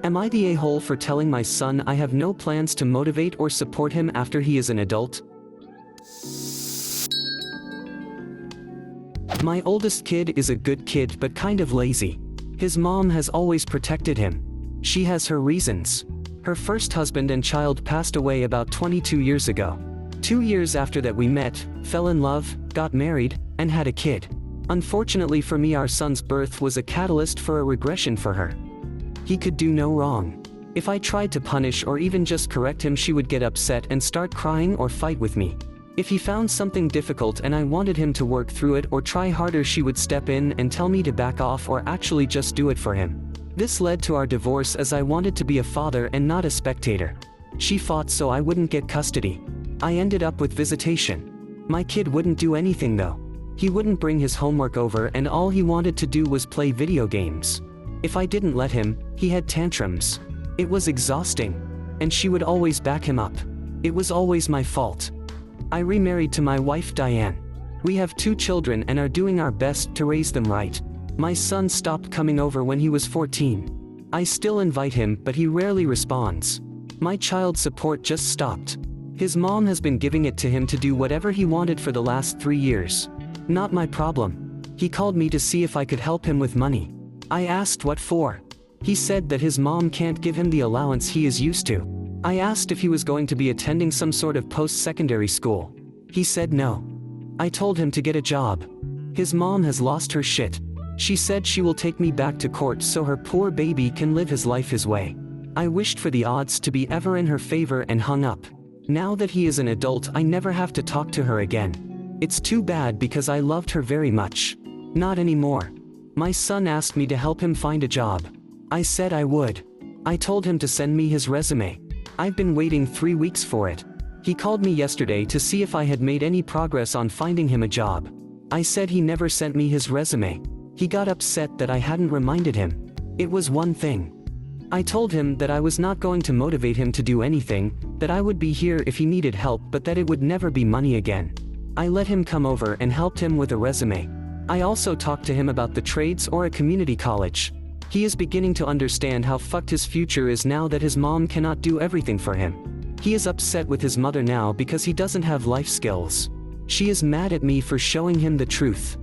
Am I the a-hole for telling my son I have no plans to motivate or support him after he is an adult? My oldest kid is a good kid but kind of lazy. His mom has always protected him. She has her reasons. Her first husband and child passed away about 22 years ago. 2 years after that we met, fell in love, got married, and had a kid. Unfortunately for me, our son's birth was a catalyst for a regression for her. He could do no wrong. If I tried to punish or even just correct him, she would get upset and start crying or fight with me. If he found something difficult and I wanted him to work through it or try harder, she would step in and tell me to back off or actually just do it for him. This led to our divorce as I wanted to be a father and not a spectator. She fought so I wouldn't get custody. I ended up with visitation. My kid wouldn't do anything though. He wouldn't bring his homework over and all he wanted to do was play video games. If I didn't let him, he had tantrums. It was exhausting. And she would always back him up. It was always my fault. I remarried to my wife Diane. We have 2 children and are doing our best to raise them right. My son stopped coming over when he was 14. I still invite him, but he rarely responds. My child support just stopped. His mom has been giving it to him to do whatever he wanted for the last 3 years. Not my problem. He called me to see if I could help him with money. I asked what for. He said that his mom can't give him the allowance he is used to. I asked if he was going to be attending some sort of post-secondary school. He said no. I told him to get a job. His mom has lost her shit. She said she will take me back to court so her poor baby can live his life his way. I wished for the odds to be ever in her favor and hung up. Now that he is an adult, I never have to talk to her again. It's too bad because I loved her very much. Not anymore. My son asked me to help him find a job. I said I would. I told him to send me his resume. I've been waiting 3 weeks for it. He called me yesterday to see if I had made any progress on finding him a job. I said he never sent me his resume. He got upset that I hadn't reminded him. It was one thing. I told him that I was not going to motivate him to do anything, that I would be here if he needed help but that it would never be money again. I let him come over and helped him with a resume. I also talked to him about the trades or a community college. He is beginning to understand how fucked his future is now that his mom cannot do everything for him. He is upset with his mother now because he doesn't have life skills. She is mad at me for showing him the truth.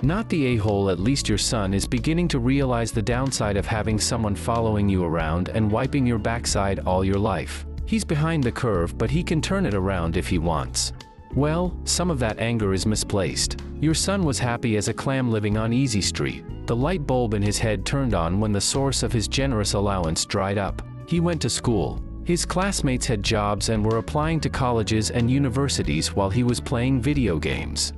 Not the a-hole, at least your son is beginning to realize the downside of having someone following you around and wiping your backside all your life. He's behind the curve, but he can turn it around if he wants. Well, some of that anger is misplaced. Your son was happy as a clam living on Easy Street. The light bulb in his head turned on when the source of his generous allowance dried up. He went to school. His classmates had jobs and were applying to colleges and universities while he was playing video games.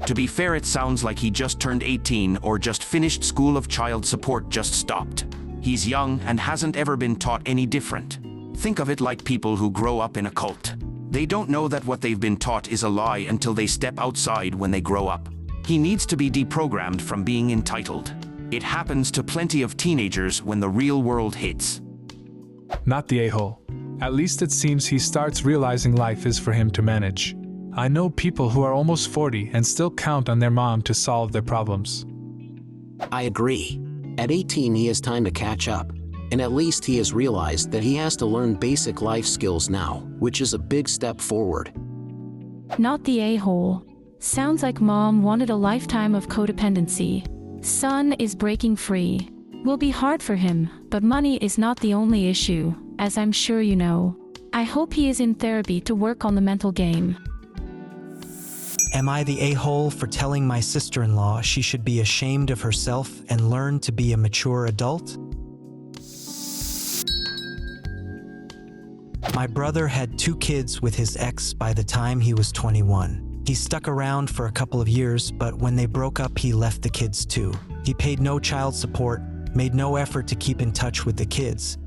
To be fair, it sounds like he just turned 18 or just finished school of child support just stopped. He's young and hasn't ever been taught any different. Think of it like people who grow up in a cult. They don't know that what they've been taught is a lie until they step outside when they grow up. He needs to be deprogrammed from being entitled. It happens to plenty of teenagers when the real world hits. Not the a-hole. At least it seems he starts realizing life is for him to manage. I know people who are almost 40 and still count on their mom to solve their problems. I agree. At 18 he has time to catch up, and at least he has realized that he has to learn basic life skills now, which is a big step forward. Not the a-hole. Sounds like mom wanted a lifetime of codependency. Son is breaking free. Will be hard for him, but money is not the only issue, as I'm sure you know. I hope he is in therapy to work on the mental game. Am I the a-hole for telling my sister-in-law she should be ashamed of herself and learn to be a mature adult? My brother had 2 kids with his ex by the time he was 21. He stuck around for a couple of years, but when they broke up, he left the kids too. He paid no child support, made no effort to keep in touch with the kids,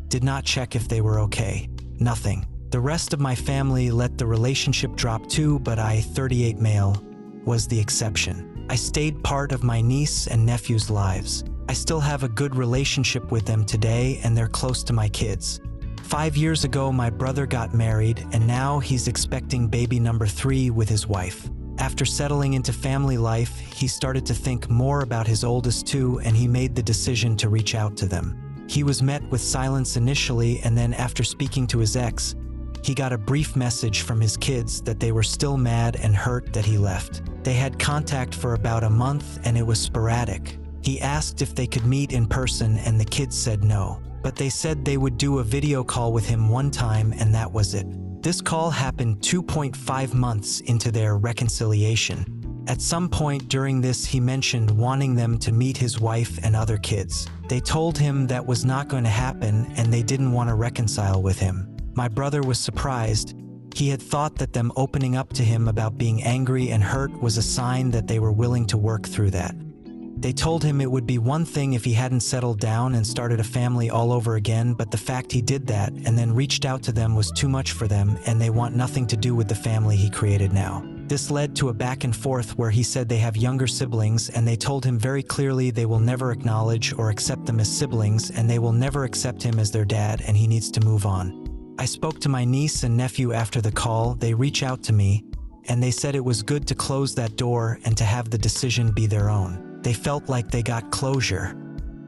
did not check if they were okay. Nothing. The rest of my family let the relationship drop too, but I, 38 male, was the exception. I stayed part of my niece and nephew's lives. I still have a good relationship with them today, and they're close to my kids. 5 years ago, my brother got married, and now he's expecting baby number 3 with his wife. After settling into family life, he started to think more about his oldest 2, and he made the decision to reach out to them. He was met with silence initially, and then after speaking to his ex, he got a brief message from his kids that they were still mad and hurt that he left. They had contact for about a month and it was sporadic. He asked if they could meet in person and the kids said no, but they said they would do a video call with him one time and that was it. This call happened 2.5 months into their reconciliation. At some point during this, he mentioned wanting them to meet his wife and other kids. They told him that was not going to happen and they didn't want to reconcile with him. My brother was surprised. He had thought that them opening up to him about being angry and hurt was a sign that they were willing to work through that. They told him it would be one thing if he hadn't settled down and started a family all over again, but the fact he did that and then reached out to them was too much for them and they want nothing to do with the family he created now. This led to a back and forth where he said they have younger siblings and they told him very clearly they will never acknowledge or accept them as siblings and they will never accept him as their dad and he needs to move on. I spoke to my niece and nephew after the call. They reached out to me and they said it was good to close that door and to have the decision be their own. They felt like they got closure.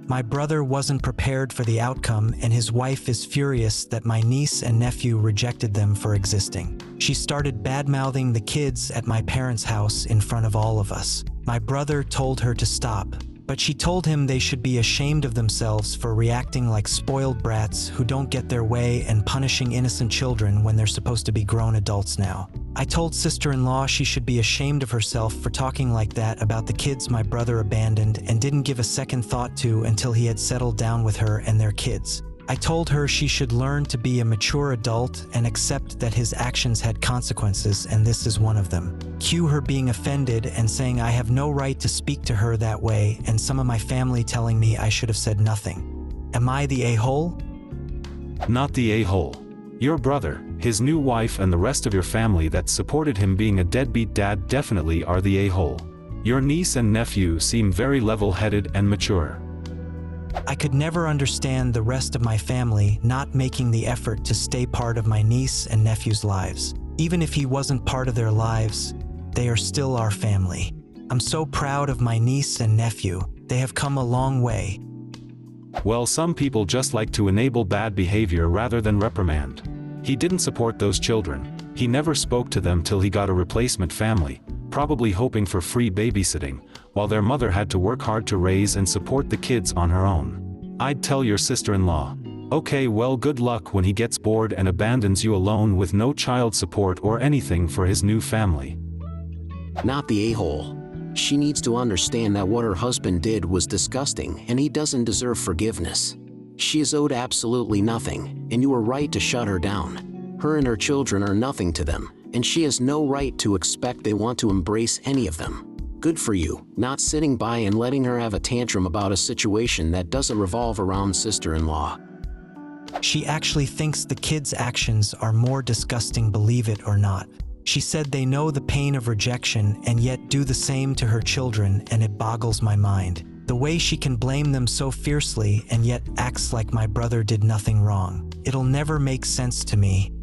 My brother wasn't prepared for the outcome and his wife is furious that my niece and nephew rejected them for existing. She started bad-mouthing the kids at my parents' house in front of all of us. My brother told her to stop, but she told him they should be ashamed of themselves for reacting like spoiled brats who don't get their way and punishing innocent children when they're supposed to be grown adults now. I told sister-in-law she should be ashamed of herself for talking like that about the kids my brother abandoned and didn't give a second thought to until he had settled down with her and their kids. I told her she should learn to be a mature adult and accept that his actions had consequences, and this is one of them. Cue her being offended and saying I have no right to speak to her that way, and some of my family telling me I should have said nothing. Am I the a-hole? Not the a-hole. Your brother, his new wife and the rest of your family that supported him being a deadbeat dad definitely are the a-hole. Your niece and nephew seem very level-headed and mature. I could never understand the rest of my family not making the effort to stay part of my niece and nephew's lives. Even if he wasn't part of their lives, they are still our family. I'm so proud of my niece and nephew. They have come a long way. Well, some people just like to enable bad behavior rather than reprimand. He didn't support those children. He never spoke to them till he got a replacement family, probably hoping for free babysitting, while their mother had to work hard to raise and support the kids on her own. I'd tell your sister-in-law, okay, well, good luck when he gets bored and abandons you alone with no child support or anything for his new family. Not the a-hole. She needs to understand that what her husband did was disgusting and he doesn't deserve forgiveness. She is owed absolutely nothing, and you are right to shut her down. Her and her children are nothing to them, and she has no right to expect they want to embrace any of them. Good for you, not sitting by and letting her have a tantrum about a situation that doesn't revolve around sister-in-law. She actually thinks the kids' actions are more disgusting, believe it or not. She said they know the pain of rejection and yet do the same to her children, and it boggles my mind. The way she can blame them so fiercely and yet acts like my brother did nothing wrong. It'll never make sense to me.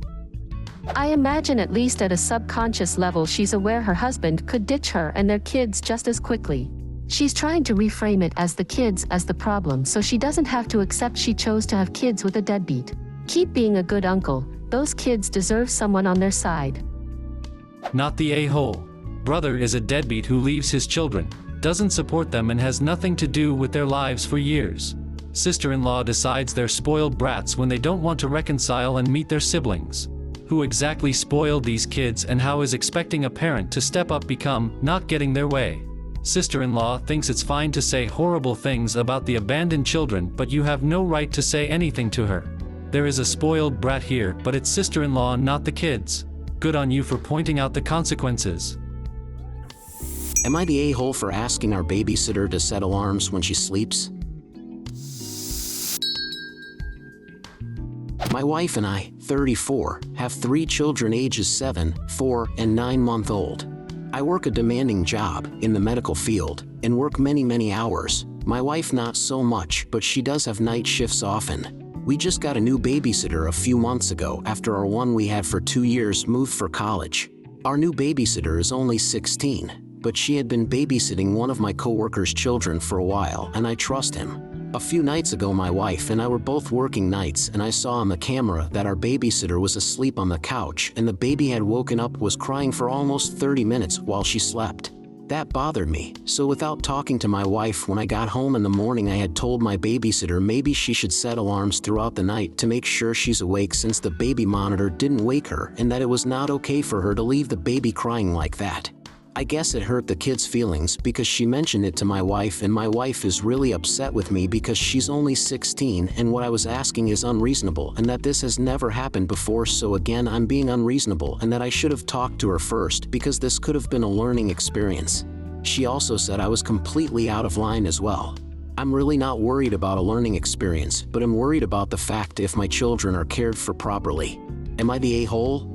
I imagine at least at a subconscious level she's aware her husband could ditch her and their kids just as quickly. She's trying to reframe it as the kids as the problem so she doesn't have to accept she chose to have kids with a deadbeat. Keep being a good uncle, those kids deserve someone on their side. Not the a-hole. Brother is a deadbeat who leaves his children, doesn't support them and has nothing to do with their lives for years. Sister-in-law decides they're spoiled brats when they don't want to reconcile and meet their siblings. Who exactly spoiled these kids and how is expecting a parent to step up become not getting their way? Sister-in-law thinks it's fine to say horrible things about the abandoned children, but you have no right to say anything to her. There is a spoiled brat here, but it's sister-in-law, not the kids. Good on you for pointing out the consequences. Am I the a-hole for asking our babysitter to set alarms when she sleeps? My wife and I, 34, have 3 children ages 7, 4, and 9-month-old. I work a demanding job in the medical field and work many hours. My wife not so much, but she does have night shifts often. We just got a new babysitter a few months ago after our one we had for 2 years moved for college. Our new babysitter is only 16, but she had been babysitting one of my coworkers' children for a while and I trust him. A few nights ago my wife and I were both working nights and I saw on the camera that our babysitter was asleep on the couch and the baby had woken up was crying for almost 30 minutes while she slept. That bothered me, so without talking to my wife when I got home in the morning I had told my babysitter maybe she should set alarms throughout the night to make sure she's awake since the baby monitor didn't wake her and that it was not okay for her to leave the baby crying like that. I guess it hurt the kid's feelings because she mentioned it to my wife and my wife is really upset with me because she's only 16 and what I was asking is unreasonable and that this has never happened before, so again I'm being unreasonable and that I should have talked to her first because this could have been a learning experience. She also said I was completely out of line as well. I'm really not worried about a learning experience, but I'm worried about the fact if my children are cared for properly. Am I the a-hole?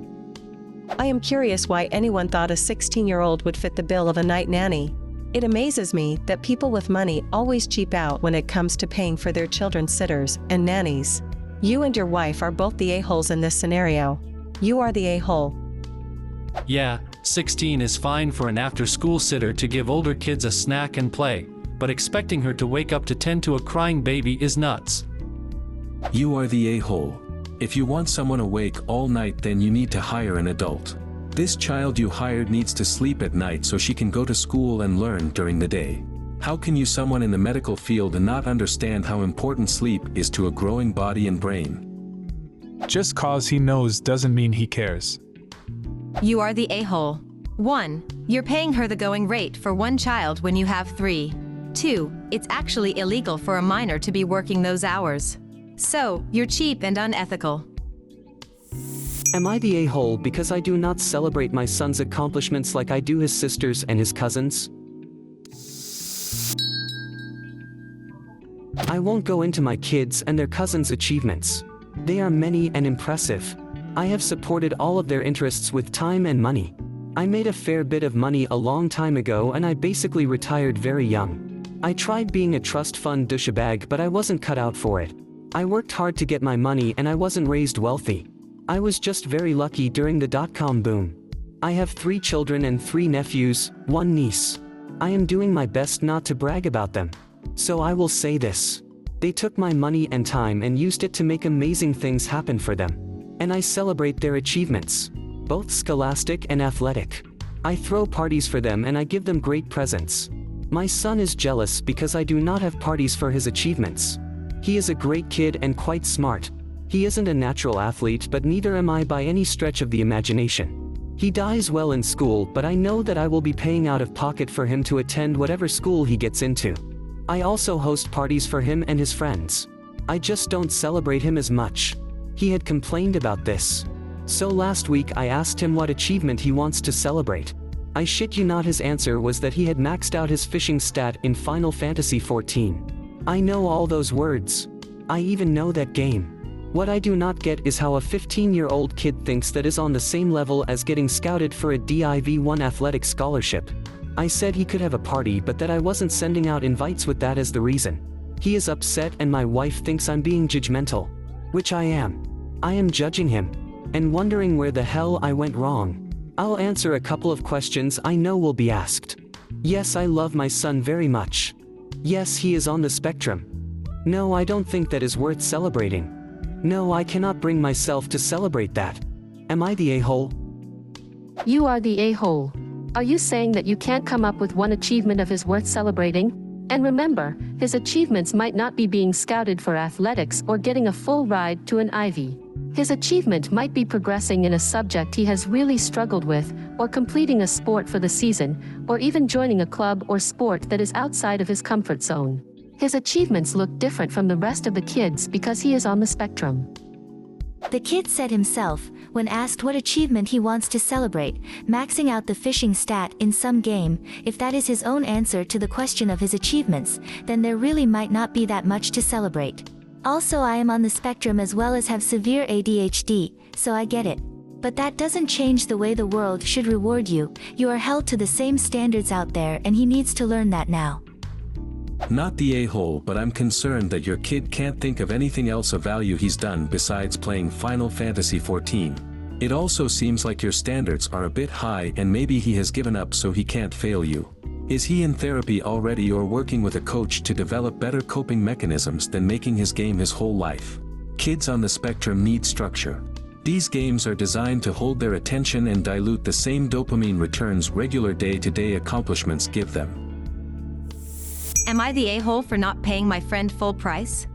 I am curious why anyone thought a 16-year-old would fit the bill of a night nanny. It amazes me that people with money always cheap out when it comes to paying for their children's sitters and nannies. You and your wife are both the a-holes in this scenario. You are the a-hole. Yeah, 16 is fine for an after-school sitter to give older kids a snack and play, but expecting her to wake up to tend to a crying baby is nuts. You are the a-hole. If you want someone awake all night, then you need to hire an adult. This child you hired needs to sleep at night so she can go to school and learn during the day. How can you, someone in the medical field, not understand how important sleep is to a growing body and brain? Just cause he knows doesn't mean he cares. You are the a-hole. 1. You're paying her the going rate for one child when you have 3. 2. It's actually illegal for a minor to be working those hours. So, you're cheap and unethical. Am I the a-hole because I do not celebrate my son's accomplishments like I do his sisters and his cousins? I won't go into my kids' and their cousins' achievements. They are many and impressive. I have supported all of their interests with time and money. I made a fair bit of money a long time ago and I basically retired very young. I tried being a trust fund douchebag but I wasn't cut out for it. I worked hard to get my money and I wasn't raised wealthy. I was just very lucky during the dot-com boom. I have 3 children and 3 nephews, 1 niece. I am doing my best not to brag about them. So I will say this. They took my money and time and used it to make amazing things happen for them. And I celebrate their achievements, both scholastic and athletic. I throw parties for them and I give them great presents. My son is jealous because I do not have parties for his achievements. He is a great kid and quite smart. He isn't a natural athlete, but neither am I by any stretch of the imagination. He does well in school, but I know that I will be paying out of pocket for him to attend whatever school he gets into. I also host parties for him and his friends. I just don't celebrate him as much. He had complained about this. So last week I asked him what achievement he wants to celebrate. I shit you not, his answer was that he had maxed out his fishing stat in Final Fantasy XIV. I know all those words. I even know that game. What I do not get is how a 15-year-old kid thinks that is on the same level as getting scouted for a Div-1 athletic scholarship. I said he could have a party but that I wasn't sending out invites with that as the reason. He is upset and my wife thinks I'm being judgmental. Which I am. I am judging him. And wondering where the hell I went wrong. I'll answer a couple of questions I know will be asked. Yes, I love my son very much. Yes, he is on the spectrum. No, I don't think that is worth celebrating. No, I cannot bring myself to celebrate that. Am I the a-hole? You are the a-hole. Are you saying that you can't come up with one achievement of his worth celebrating? And remember, his achievements might not be being scouted for athletics or getting a full ride to an Ivy. His achievement might be progressing in a subject he has really struggled with, or completing a sport for the season, or even joining a club or sport that is outside of his comfort zone. His achievements look different from the rest of the kids because he is on the spectrum. The kid said himself, when asked what achievement he wants to celebrate, maxing out the fishing stat in some game. If that is his own answer to the question of his achievements, then there really might not be that much to celebrate. Also, I am on the spectrum as well as have severe ADHD, so I get it. But that doesn't change the way the world should reward you. You are held to the same standards out there and he needs to learn that now. Not the a-hole, but I'm concerned that your kid can't think of anything else of value he's done besides playing Final Fantasy XIV. It also seems like your standards are a bit high and maybe he has given up so he can't fail you. Is he in therapy already or working with a coach to develop better coping mechanisms than making his game his whole life? Kids on the spectrum need structure. These games are designed to hold their attention and dilute the same dopamine returns regular day-to-day accomplishments give them. Am I the a-hole for not paying my friend full price?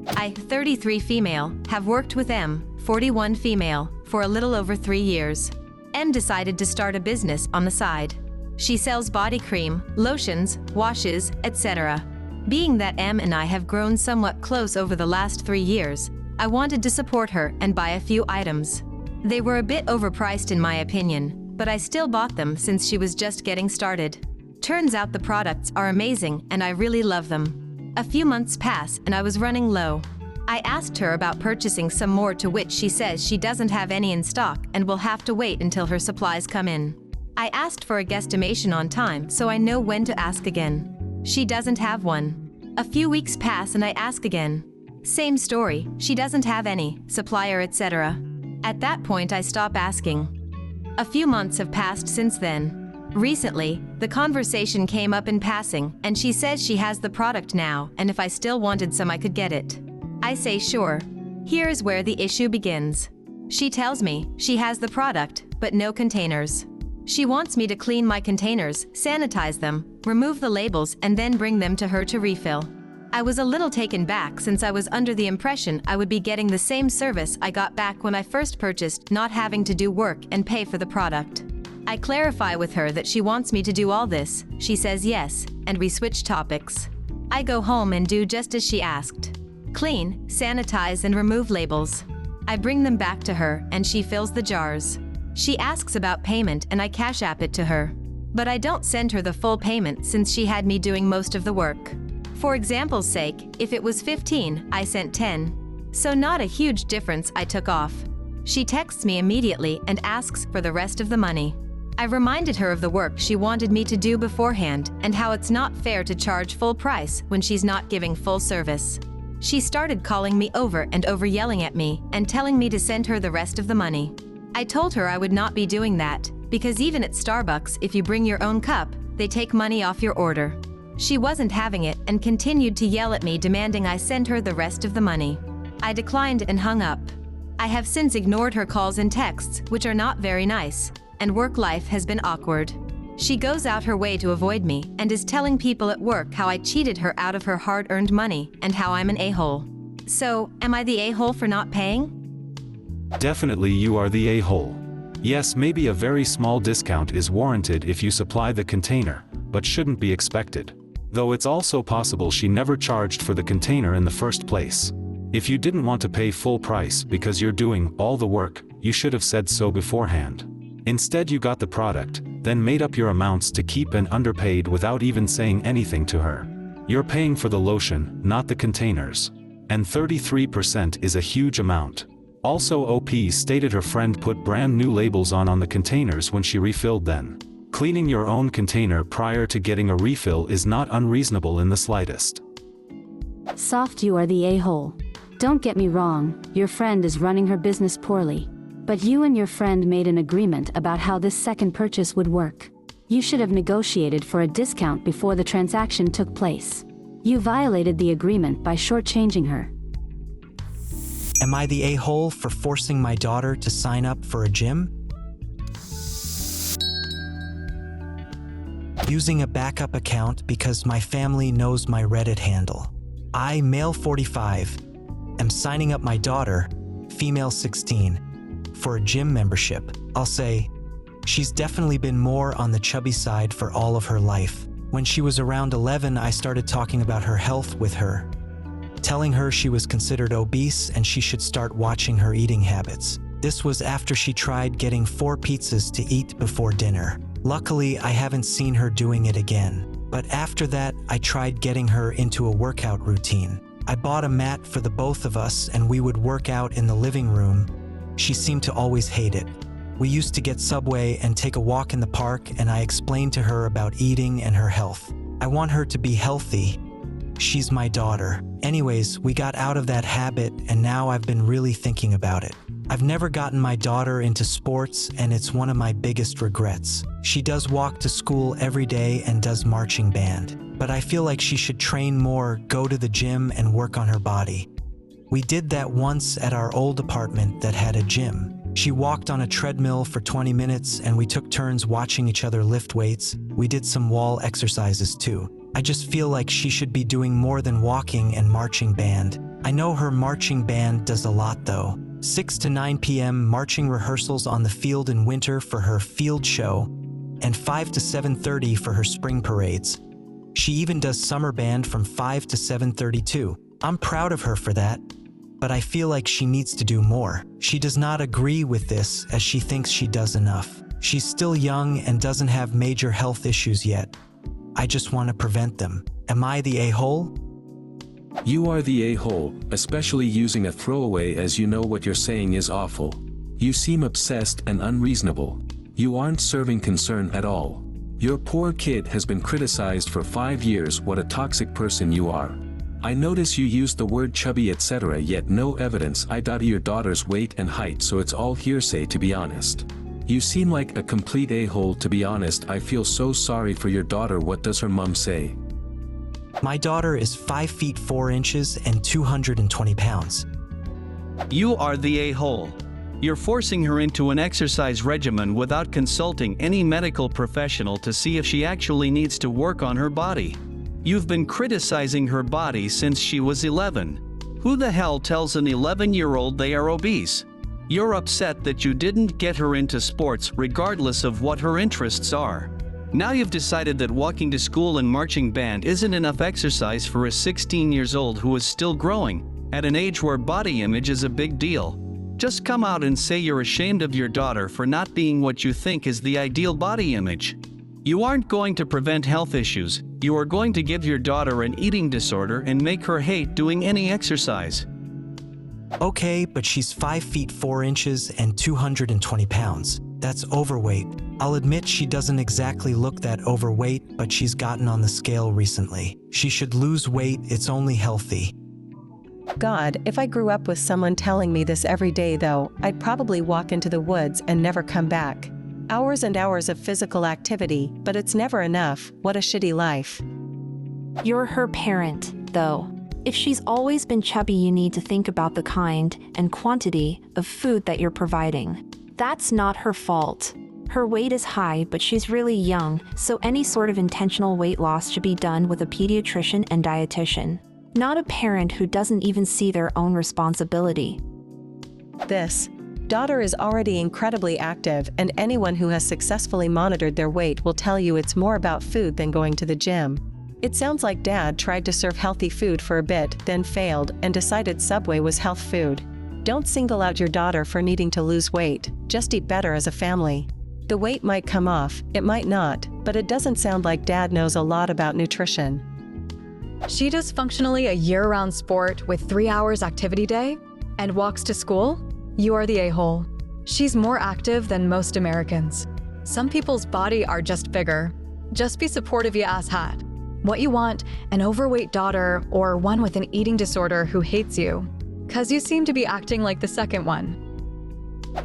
I, 33 female, have worked with M, 41 female, for a little over 3 years. M decided to start a business on the side. She sells body cream, lotions, washes, etc. Being that M and I have grown somewhat close over the last 3 years, I wanted to support her and buy a few items. They were a bit overpriced in my opinion, but I still bought them since she was just getting started. Turns out the products are amazing and I really love them. A few months pass and I was running low. I asked her about purchasing some more, to which she says she doesn't have any in stock and will have to wait until her supplies come in. I asked for a guesstimation on time so I know when to ask again. She doesn't have one. A few weeks pass and I ask again. Same story, she doesn't have any, supplier etc. At that point I stop asking. A few months have passed since then. Recently, the conversation came up in passing and she says she has the product now and if I still wanted some I could get it. I say sure. Here is where the issue begins. She tells me she has the product, but no containers. She wants me to clean my containers, sanitize them, remove the labels and then bring them to her to refill. I was a little taken back since I was under the impression I would be getting the same service I got back when I first purchased, not having to do work and pay for the product. I clarify with her that she wants me to do all this, she says yes, and we switch topics. I go home and do just as she asked. Clean, sanitize and remove labels. I bring them back to her and she fills the jars. She asks about payment and I cash app it to her. But I don't send her the full payment since she had me doing most of the work. For example's sake, if it was 15, I sent 10. So not a huge difference I took off. She texts me immediately and asks for the rest of the money. I reminded her of the work she wanted me to do beforehand and how it's not fair to charge full price when she's not giving full service. She started calling me over and over, yelling at me and telling me to send her the rest of the money. I told her I would not be doing that, because even at Starbucks if you bring your own cup, they take money off your order. She wasn't having it and continued to yell at me demanding I send her the rest of the money. I declined and hung up. I have since ignored her calls and texts, which are not very nice, and work life has been awkward. She goes out her way to avoid me and is telling people at work how I cheated her out of her hard-earned money and how I'm an a-hole. So, am I the a-hole for not paying? Definitely you are the a-hole. Yes, maybe a very small discount is warranted if you supply the container, but shouldn't be expected. Though it's also possible she never charged for the container in the first place. If you didn't want to pay full price because you're doing all the work, you should have said so beforehand. Instead you got the product, then made up your amounts to keep and underpaid without even saying anything to her. You're paying for the lotion, not the containers. And 33% is a huge amount. Also OP stated her friend put brand new labels on the containers when she refilled them. Cleaning your own container prior to getting a refill is not unreasonable in the slightest. Soft, you are the a-hole. Don't get me wrong, your friend is running her business poorly. But you and your friend made an agreement about how this second purchase would work. You should have negotiated for a discount before the transaction took place. You violated the agreement by shortchanging her. Am I the a-hole for forcing my daughter to sign up for a gym? Using a backup account because my family knows my Reddit handle. I, male 45, am signing up my daughter, female 16, for a gym membership. I'll say, she's definitely been more on the chubby side for all of her life. When she was around 11, I started talking about her health with her, telling her she was considered obese and she should start watching her eating habits. This was after she tried getting 4 pizzas to eat before dinner. Luckily, I haven't seen her doing it again. But after that, I tried getting her into a workout routine. I bought a mat for the both of us and we would work out in the living room. She seemed to always hate it. We used to get Subway and take a walk in the park and I explained to her about eating and her health. I want her to be healthy. She's my daughter. Anyways, we got out of that habit and now I've been really thinking about it. I've never gotten my daughter into sports, and it's one of my biggest regrets. She does walk to school every day and does marching band, but I feel like she should train more, go to the gym, and work on her body. We did that once at our old apartment that had a gym. She walked on a treadmill for 20 minutes, and we took turns watching each other lift weights. We did some wall exercises too. I just feel like she should be doing more than walking and marching band. I know her marching band does a lot though. 6 to 9 p.m. marching rehearsals on the field in winter for her field show, and 5 to 7:30 for her spring parades. She even does summer band from 5 to 7:30 too. I'm proud of her for that, but I feel like she needs to do more. She does not agree with this as she thinks she does enough. She's still young and doesn't have major health issues yet. I just want to prevent them. Am I the a-hole? You are the a-hole, especially using a throwaway as you know what you're saying is awful. You seem obsessed and unreasonable. You aren't serving concern at all. Your poor kid has been criticized for 5 years. What a toxic person you are. I notice you used the word chubby etc. yet no evidence identify your daughter's weight and height, so it's all hearsay to be honest. You seem like a complete a-hole to be honest. I feel so sorry for your daughter. What does her mom say? My daughter is 5 feet 4 inches and 220 pounds. You are the a-hole. You're forcing her into an exercise regimen without consulting any medical professional to see if she actually needs to work on her body. You've been criticizing her body since she was 11. Who the hell tells an 11-year-old they are obese? You're upset that you didn't get her into sports regardless of what her interests are. Now you've decided that walking to school and marching band isn't enough exercise for a 16-year-old who is still growing, at an age where body image is a big deal. Just come out and say you're ashamed of your daughter for not being what you think is the ideal body image. You aren't going to prevent health issues. You are going to give your daughter an eating disorder and make her hate doing any exercise. Okay, but she's 5 feet 4 inches and 220 pounds. That's overweight. I'll admit she doesn't exactly look that overweight, but she's gotten on the scale recently. She should lose weight, it's only healthy. God, if I grew up with someone telling me this every day though, I'd probably walk into the woods and never come back. Hours and hours of physical activity, but it's never enough. What a shitty life. You're her parent, though. If she's always been chubby, you need to think about the kind and quantity of food that you're providing. That's not her fault. Her weight is high, but she's really young, so any sort of intentional weight loss should be done with a pediatrician and dietitian, not a parent who doesn't even see their own responsibility. This daughter is already incredibly active, and anyone who has successfully monitored their weight will tell you it's more about food than going to the gym. It sounds like Dad tried to serve healthy food for a bit, then failed, and decided Subway was health food. Don't single out your daughter for needing to lose weight, just eat better as a family. The weight might come off, it might not, but it doesn't sound like Dad knows a lot about nutrition. She does functionally a year-round sport with 3 hours activity day and walks to school? You are the a-hole. She's more active than most Americans. Some people's body are just bigger. Just be supportive, you asshat. What you want, an overweight daughter or one with an eating disorder who hates you. 'Cause you seem to be acting like the second one.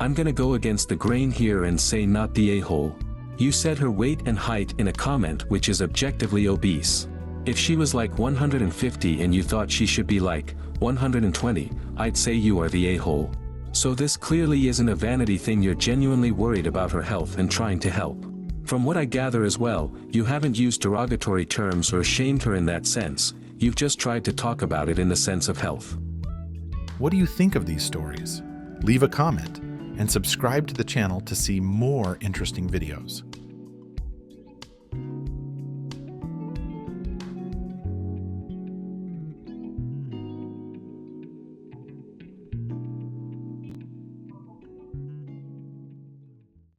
I'm gonna go against the grain here and say not the a-hole. You said her weight and height in a comment which is objectively obese. If she was like 150 and you thought she should be like 120, I'd say you are the a-hole. So this clearly isn't a vanity thing, you're genuinely worried about her health and trying to help. From what I gather as well, you haven't used derogatory terms or shamed her in that sense, you've just tried to talk about it in the sense of health. What do you think of these stories? Leave a comment and subscribe to the channel to see more interesting videos.